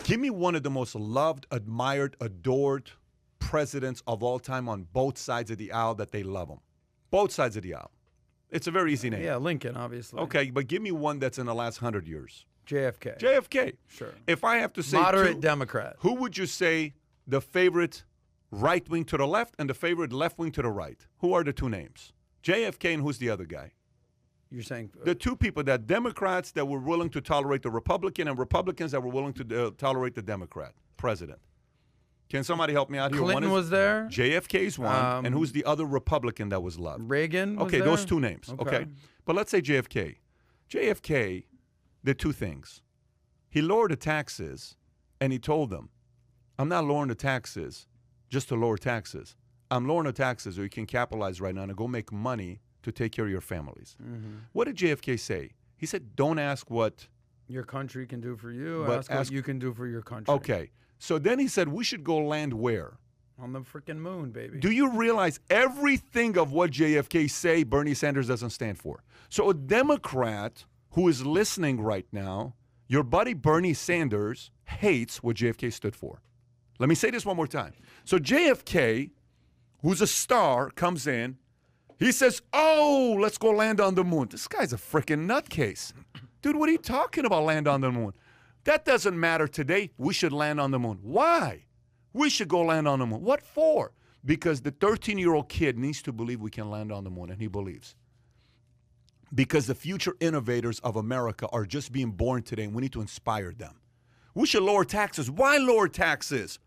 Give me one of the most loved, admired, adored presidents of all time on both sides of the aisle that they love him. Both sides of the aisle. It's a very easy name. Yeah, Lincoln, obviously. Okay, but give me one that's in the last 100 years. JFK. JFK. Sure. If I have to say Moderate Democrat. who would you say the favorite right wing to the left and the favorite left wing to the right? Who are the two names? JFK and who's the other guy? You're saying The two people, that Democrats that were willing to tolerate the Republican and Republicans that were willing to tolerate the Democrat president. Can somebody help me out here? Clinton was there. JFK's one, and who's the other Republican that was loved? Reagan was Okay, there? those two names. Okay. But let's say JFK. JFK did two things. He lowered the taxes, and he told them, I'm not lowering the taxes just to lower taxes. I'm lowering the taxes so you can capitalize right now and go make money to take care of your families. What did JFK say? He said, don't ask what your country can do for you. But Ask what you can do for your country. Okay. So then he said, we should go land where? On the freaking moon, baby. Do you realize everything of what JFK say, Bernie Sanders doesn't stand for? So a Democrat who is listening right now, your buddy Bernie Sanders hates what JFK stood for. Let me say this one more time. So JFK, who's a star, comes in. He says, oh, let's go land on the moon. This guy's a freaking nutcase. Dude, what are you talking about, land on the moon? That doesn't matter today. We should land on the moon. Why? We should go land on the moon. What for? Because the 13-year-old kid needs to believe we can land on the moon, and he believes. Because the future innovators of America are just being born today, and we need to inspire them. We should lower taxes. Why lower taxes?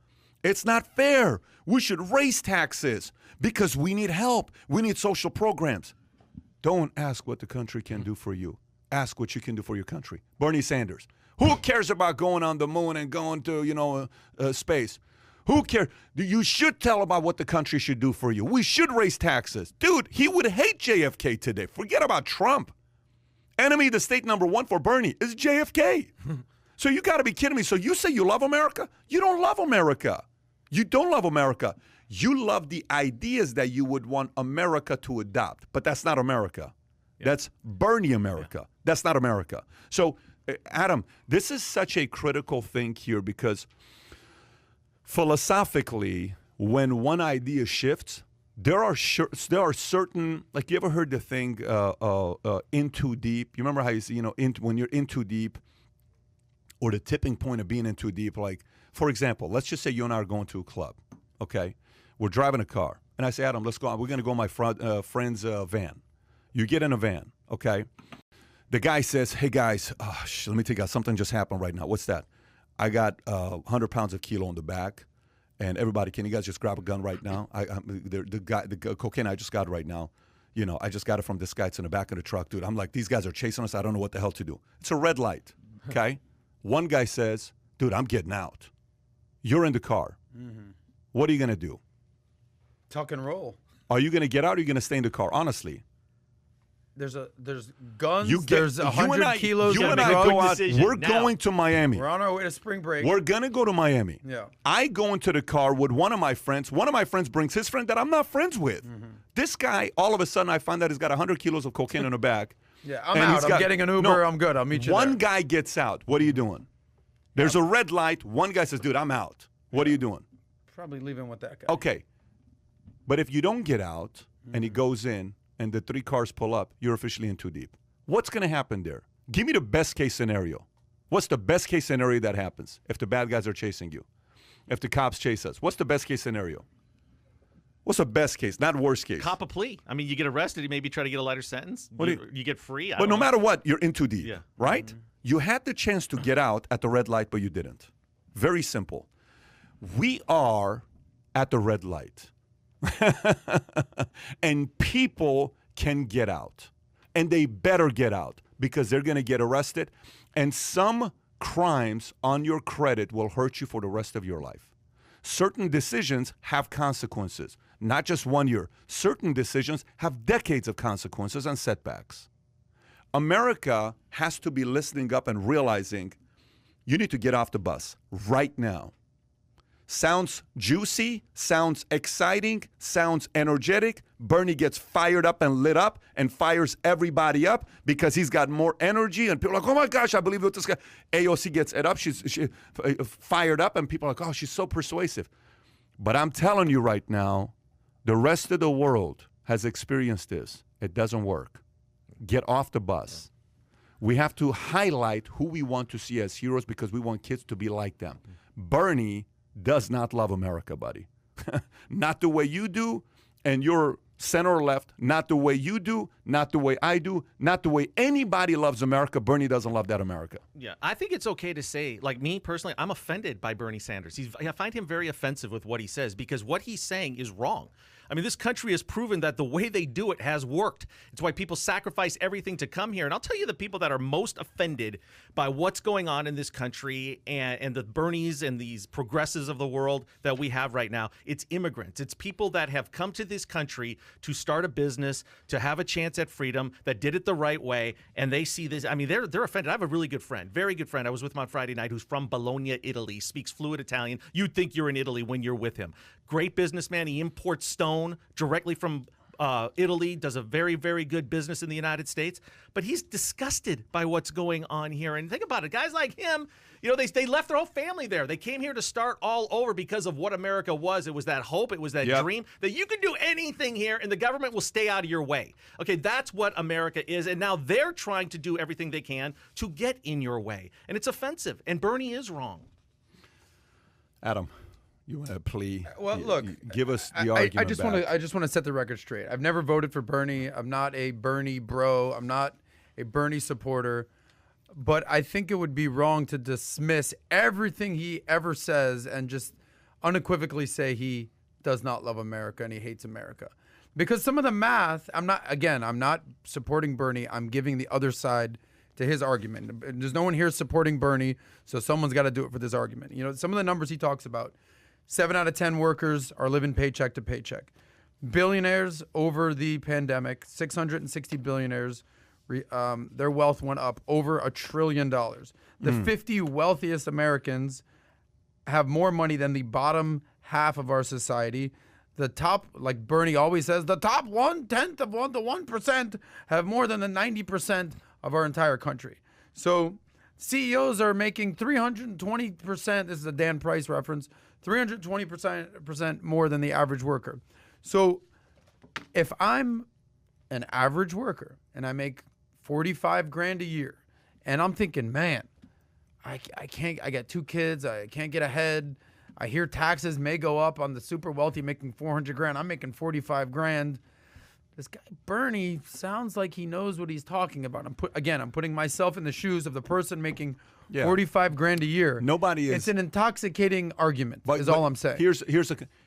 It's not fair. We should raise taxes because we need help. We need social programs. Don't ask what the country can do for you. Ask what you can do for your country. Bernie Sanders. Who cares about going on the moon and going to, space? Who cares? You should tell about what the country should do for you. We should raise taxes. Dude, he would hate JFK today. Forget about Trump. Enemy of the state number one for Bernie is JFK. So you got to be kidding me. So you say you love America? You don't love America. You don't love America. You love the ideas that you would want America to adopt, but that's not America. Yeah. That's Bernie America. Yeah. That's not America. So, Adam, this is such a critical thing here because philosophically, when one idea shifts, there are certain, like you ever heard the thing in too deep? You remember how you say, when you're in too deep, or the tipping point of being in too deep, like, for example, let's just say you and I are going to a club, okay? We're driving a car, and I say, Adam, let's go. We're going to go in my friend's van. You get in a van, okay? The guy says, hey, guys, let me tell you guys, something just happened right now. What's that? I got 100 pounds of kilo in the back, and everybody, can you guys just grab a gun right now? The cocaine I just got right now, I just got it from this guy. It's in the back of the truck, dude. I'm like, these guys are chasing us. I don't know what the hell to do. It's a red light, okay? One guy says, dude, I'm getting out. You're in the car. Mm-hmm. What are you going to do? Tuck and roll. Are you going to get out or are you going to stay in the car? Honestly. There's guns. There's 100 kilos of drugs. We're going to Miami. We're on our way to spring break. We're going to go to Miami. Yeah. I go into the car with one of my friends. One of my friends brings his friend that I'm not friends with. Mm-hmm. This guy, all of a sudden, I find out he's got 100 kilos of cocaine in the back. Yeah, I'm out. I'm getting an Uber. No, I'm good. I'll meet you One there. guy gets out. What are you doing? There's a red light. One guy says, dude, I'm out. What are you doing? Probably leaving with that guy. Okay. But if you don't get out and he goes in and the 3 cars pull up, you're officially in too deep. What's going to happen there? Give me the best case scenario. What's the best case scenario that happens if the bad guys are chasing you? If the cops chase us? What's the best case scenario? What's the best case, not worst case? Cop a plea. I mean, you get arrested, you maybe try to get a lighter sentence. You get free. But no matter what, you're in too deep, right? Mm-hmm. You had the chance to get out at the red light, but you didn't. Very simple. We are at the red light. And people can get out. And they better get out because they're going to get arrested. And some crimes on your credit will hurt you for the rest of your life. Certain decisions have consequences, not just 1 year. Certain decisions have decades of consequences and setbacks. America has to be listening up and realizing you need to get off the bus right now. sounds juicy, sounds exciting, sounds energetic. Bernie gets fired up and lit up and fires everybody up because he's got more energy. And people are like, oh my gosh, I believe what this guy. AOC gets it up. She's fired up and people are like, oh, she's so persuasive. But I'm telling you right now, the rest of the world has experienced this. It doesn't work. Get off the bus. We have to highlight who we want to see as heroes because we want kids to be like them. Bernie does not love America, buddy. Not the way you do, and you're center or left, not the way you do, not the way I do, not the way anybody loves America. Bernie doesn't love that America. Yeah, I think it's okay to say, like me personally, I'm offended by Bernie Sanders. I find him very offensive with what he says because what he's saying is wrong. I mean, this country has proven that the way they do it has worked. It's why people sacrifice everything to come here. And I'll tell you the people that are most offended by what's going on in this country and the Bernies and these progressives of the world that we have right now. It's immigrants. It's people that have come to this country to start a business, to have a chance at freedom, that did it the right way. And they see this. I mean, they're offended. I have a really good friend, very good friend. I was with him on Friday night who's from Bologna, Italy, speaks fluent Italian. You'd think you're in Italy when you're with him. Great businessman. He imports stone directly from Italy, does a very, very good business in the United States. But he's disgusted by what's going on here. And think about it. Guys like him, you know, they left their whole family there. They came here to start all over because of what America was. It was that hope. It was that dream that you can do anything here and the government will stay out of your way. Okay, that's what America is. And now they're trying to do everything they can to get in your way. And it's offensive. And Bernie is wrong. Adam. You want to plea? Well, look, give us the argument. I just want to set the record straight. I've never voted for Bernie. I'm not a Bernie bro. I'm not a Bernie supporter. But I think it would be wrong to dismiss everything he ever says and just unequivocally say he does not love America and he hates America. Because some of the math, I'm not supporting Bernie. I'm giving the other side to his argument. There's no one here supporting Bernie, so someone's got to do it for this argument. You know, some of the numbers he talks about. 7 out of 10 workers are living paycheck to paycheck. Billionaires over the pandemic, 660 billionaires, their wealth went up over $1 trillion. The 50 wealthiest Americans have more money than the bottom half of our society. The top, like Bernie always says, the top 1/10 of the 1% have more than the 90% of our entire country. So CEOs are making 320%. This is a Dan Price reference. 320% more than the average worker. So if I'm an average worker and I make 45 grand a year and I'm thinking, man, I got 2 kids, I can't get ahead. I hear taxes may go up on the super wealthy making 400 grand. I'm making 45 grand. This guy Bernie sounds like he knows what he's talking about. I'm putting myself in the shoes of the person making 45 grand a year. It's an intoxicating argument, is all I'm saying.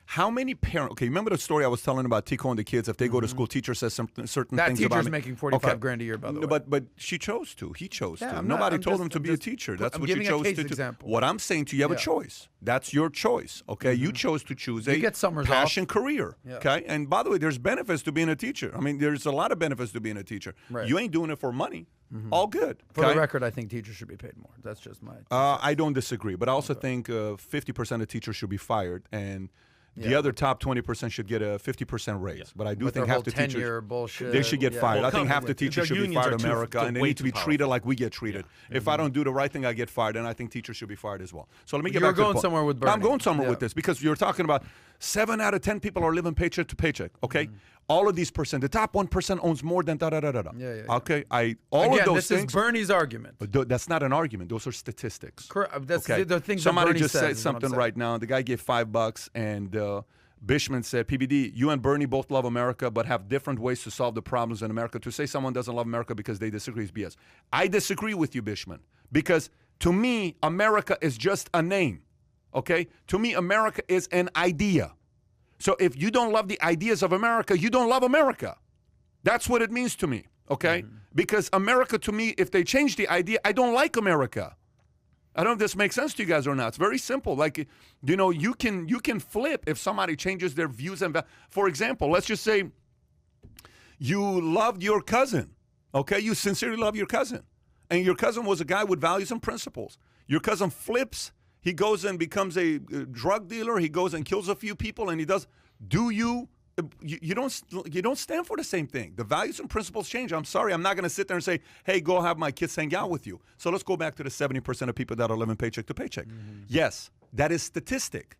How many parents? Okay, remember the story I was telling about Tico and the kids? If they go to school, teacher says certain things about me. That teacher's making 45 grand a year, by the way. But she chose to. He chose to. Nobody told him to be a teacher. That's what you chose to do. What I'm saying to you, you have a choice. That's your choice. Okay, you chose to choose a passion career. Okay, and by the way, there's benefits to being a teacher. I mean, there's a lot of benefits to being a teacher. Right. You ain't doing it for money. All good. For the record, I think teachers should be paid more. That's just my. I don't disagree, but I also think 50% of teachers should be fired, and the other top 20% should get a 50% raise. But I do think half the teachers they should get fired. I think half the teachers should be fired in America, and they need to be treated like we get treated. If I don't do the right thing, I get fired, and I think teachers should be fired as well. So let me get back to the point. You're going somewhere with Bernie. I'm going somewhere with this because you're talking about 7 out of 10 people are living paycheck to paycheck. Okay. All of these percent, the top 1% owns more than da-da-da-da-da. Okay, all of those things. This is Bernie's argument. That's not an argument. Those are statistics. Correct. That's the things Somebody that Bernie just said something right now. The guy gave $5, and Bishman said, PBD, you and Bernie both love America, but have different ways to solve the problems in America. To say someone doesn't love America because they disagree is BS. I disagree with you, Bishman, because to me, America is just a name. Okay? To me, America is an idea. So if you don't love the ideas of America, you don't love America. That's what it means to me, okay? Because America, to me, if they change the idea, I don't like America. I don't know if this makes sense to you guys or not. It's very simple. Like, you know, you can flip if somebody changes their views. And for example, let's just say you loved your cousin, okay? You sincerely love your cousin. And your cousin was a guy with values and principles. Your cousin flips He goes and becomes a drug dealer. He goes and kills a few people, and he does. Do you? You don't stand for the same thing. The values and principles change. I'm sorry. I'm not going to sit there and say, hey, go have my kids hang out with you. So let's go back to the 70% of people that are living paycheck to paycheck. Yes, that is statistic.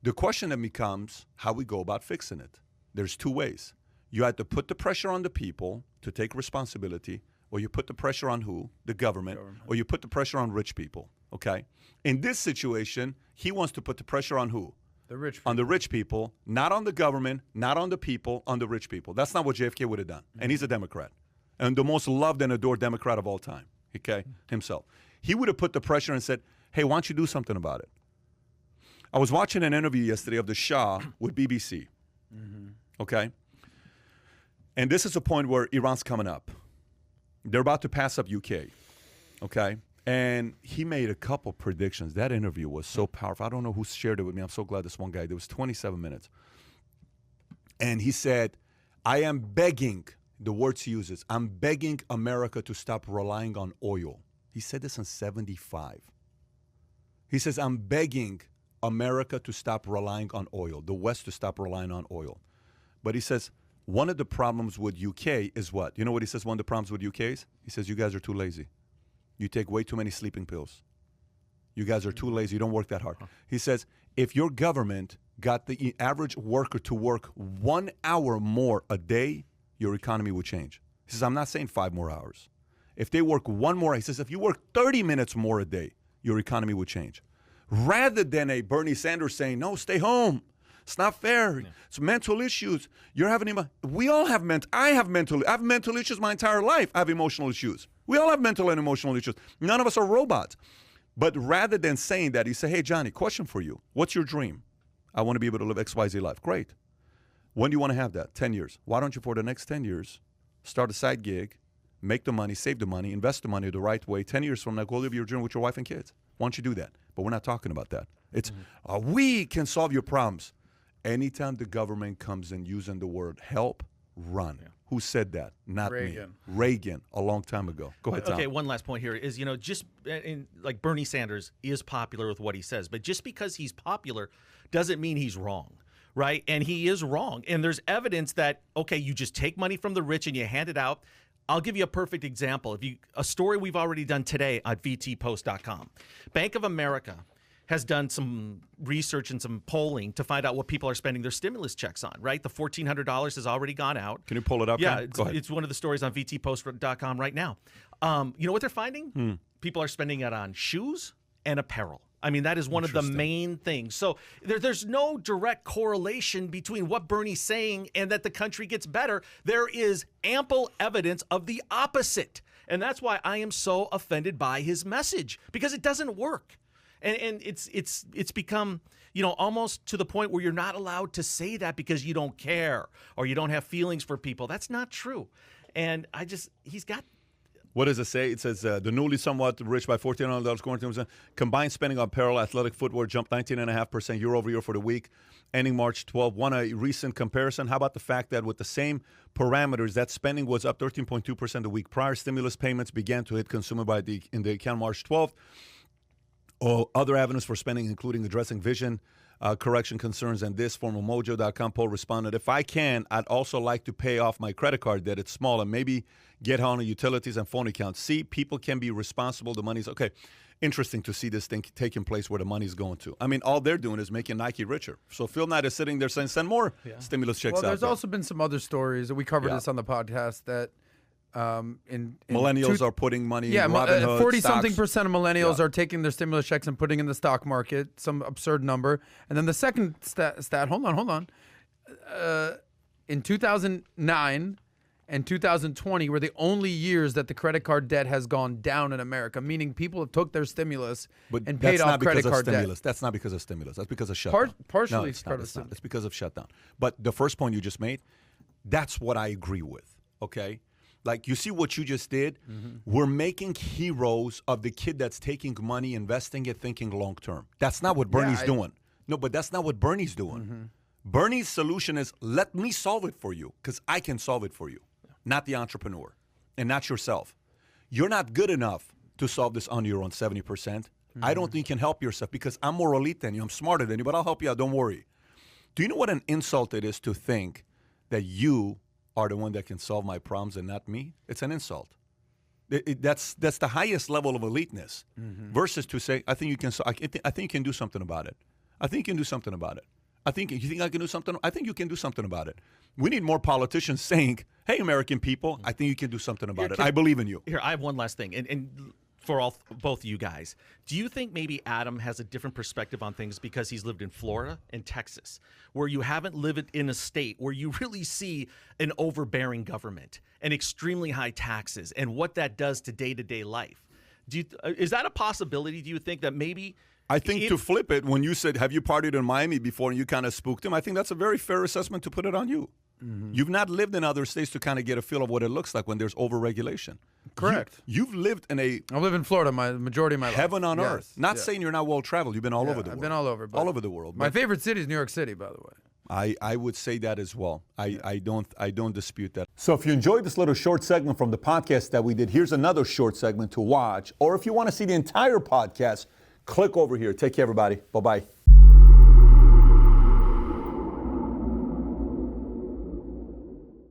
The question then becomes how we go about fixing it. There's two ways. You have to put the pressure on the people to take responsibility, or you put the pressure on who? The government. Or you put the pressure on rich people, okay? In this situation, he wants to put the pressure on who? The rich people. On the rich people, not on the government, not on the people, on the rich people. That's not what JFK would have done. And he's a Democrat. And the most loved and adored Democrat of all time, okay, himself. He would have put the pressure and said, hey, why don't you do something about it? I was watching an interview yesterday of the Shah with BBC, okay? And this is a point where Iran's coming up. They're about to pass up UK, okay? And he made a couple predictions. That interview was so powerful. I don't know who shared it with me. I'm so glad this one guy. There was 27 minutes. And he said, I am begging, the words he uses, I'm begging America to stop relying on oil. He said this in 75. He says, I'm begging America to stop relying on oil, the West to stop relying on oil. But he says, one of the problems with UK is what? You know what he says one of the problems with UK is? He says, you guys are too lazy. You take way too many sleeping pills. You guys are too lazy. You don't work that hard. He says, if your government got the average worker to work 1 hour more a day, your economy would change. He says, I'm not saying 5 more hours. If they work 1 more, he says, if you work 30 minutes more a day, your economy would change. Rather than a Bernie Sanders saying, no, stay home. It's not fair. Yeah. It's mental issues. You're having, we all have I have mental issues my entire life. I have emotional issues. We all have mental and emotional issues. None of us are robots. But rather than saying that, he said, hey, Johnny, question for you. What's your dream? I want to be able to live XYZ life. Great. When do you want to have that? 10 years. Why don't you, for the next 10 years, start a side gig, make the money, save the money, invest the money the right way. 10 years from now, go live your dream with your wife and kids. Why don't you do that? But we're not talking about that. It's, we can solve your problems. Anytime the government comes in using the word help, run. Yeah. Who said that? Not Reagan. me. Reagan, a long time ago. Go ahead, Tom. Okay, one last point here is, just like Bernie Sanders is popular with what he says, but just because he's popular doesn't mean he's wrong, right? And he is wrong. And there's evidence that, okay, you just take money from the rich and you hand it out. I'll give you a perfect example. A story we've already done today at vtpost.com. Bank of America has done some research and some polling to find out what people are spending their stimulus checks on, right? The $1,400 has already gone out. Can you pull it up? Yeah, it's one of the stories on vtpost.com right now. You know what they're finding? People are spending it on shoes and apparel. I mean, that is one of the main things. So there's no direct correlation between what Bernie's saying and that the country gets better. There is ample evidence of the opposite. And that's why I am so offended by his message, because it doesn't work. And it's become, almost to the point where you're not allowed to say that because you don't care or you don't have feelings for people. That's not true. And he's got. What does it say? It says the newly somewhat rich by $1,400 quarantine combined spending on apparel, athletic footwear jumped 19.5% year over year for the week ending March 12. One a recent comparison. How about the fact that with the same parameters, that spending was up 13.2% the week prior. Stimulus payments began to hit consumer in the account March 12th. Other avenues for spending, including addressing vision correction concerns, and this former Mojo.com poll responded, if I can, I'd also like to pay off my credit card debt. It's small, and maybe get on utilities and phone accounts. See, people can be responsible. The money's okay. Interesting to see this thing taking place where the money's going to. I mean, all they're doing is making Nike richer. So Phil Knight is sitting there saying, send more stimulus checks out. Well, there's also been some other stories. We covered this on the podcast that millennials are putting money in 40-something percent of millennials are taking their stimulus checks and putting in the stock market, some absurd number. And then the second stat hold on. In 2009 and 2020 were the only years that the credit card debt has gone down in America, meaning people took their stimulus and paid off credit card debt. That's not because of stimulus. That's because of shutdown. Partially, it's not. It's because of shutdown. But the first point you just made, that's what I agree with, okay? Like, you see what you just did? We're making heroes of the kid that's taking money, investing it, thinking long term. That's not what Bernie's doing. No, but that's not what Bernie's doing. Bernie's solution is, let me solve it for you, because I can solve it for you, not the entrepreneur and not yourself. You're not good enough to solve this on your own 70%. I don't think you can help yourself because I'm more elite than you. I'm smarter than you, but I'll help you out. Don't worry. Do you know what an insult it is to think that you are the one that can solve my problems and not me? It's an insult. That's the highest level of eliteness versus to say, I think you can do something about it. I think you can do something about it. You think I can do something? I think you can do something about it. We need more politicians saying, hey, American people, I think you can do something about it. I believe in you. Here, I have one last thing. And for both of you guys, do you think maybe Adam has a different perspective on things because he's lived in Florida and Texas, where you haven't lived in a state where you really see an overbearing government and extremely high taxes and what that does to day-to-day life? Is that a possibility? Do you think that maybe... I think to flip it, when you said, have you partied in Miami before, and you kind of spooked him, I think that's a very fair assessment to put it on you. You've not lived in other states to kind of get a feel of what it looks like when there's overregulation. Correct. You've lived in I live in Florida the majority of my life. Heaven on earth. Not saying you're not well-traveled. You've been all over the world. I've been all over. All over the world. My favorite city is New York City, by the way. I would say that as well. I don't dispute that. So if you enjoyed this little short segment from the podcast that we did, here's another short segment to watch. Or if you want to see the entire podcast, click over here. Take care, everybody. Bye-bye.